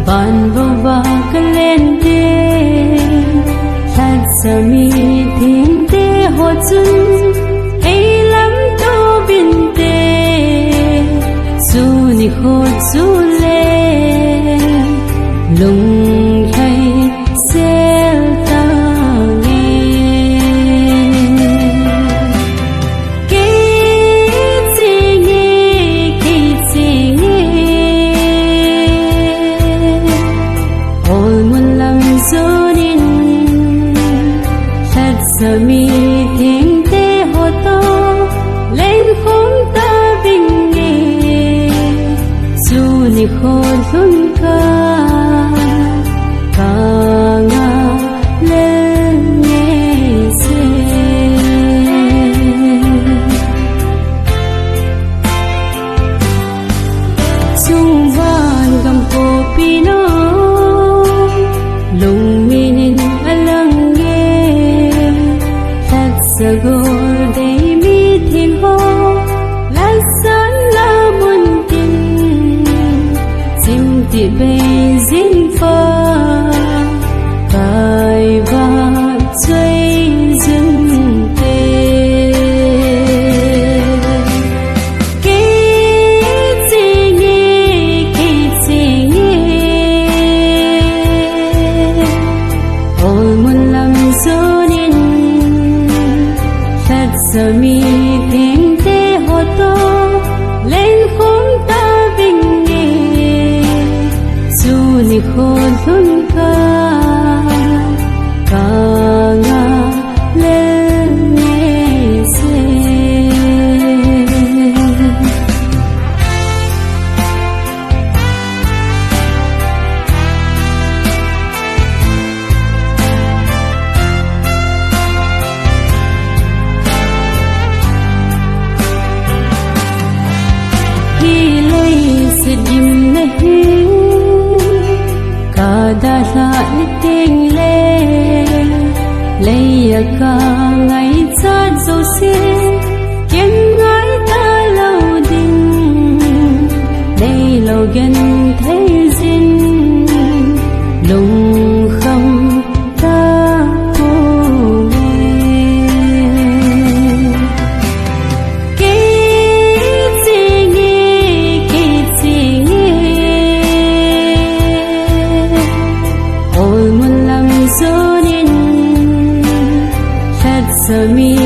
ban vô ba cái lên đê thật giờ mi thiên đê hồ chun ấy lắm tô bin đê dù ni hồ dù lê lung hay sel ta nghe cái gì nghe ôi muốn làm dối nên thật giờ mi thiên tế hồ tô lên khốn ta bình nghề dù ni khô luôn ca ngà lên nghe xe chung van gam cô pino lung minin alang nghe thật giờ gor đầy mi thiên hồ lan san la mun tin chim ti bê zin pha cài và chơi dừng tê cái gì nghe ôi muốn làm dối nên thật giờ mi thiên tế hồ tô lên khốn ta bình nghề dù ni khô luôn ca ngà lên nghe xe hi lấy sự dim nahi cả đã lại tình lệ lấy cả ngày cha dấu xe kiếm gái ta lâu đình đây lâu gần thấy dinh lùng không ta cô nghe cái gì nghe ôi muốn làm dối nên thật giờ mi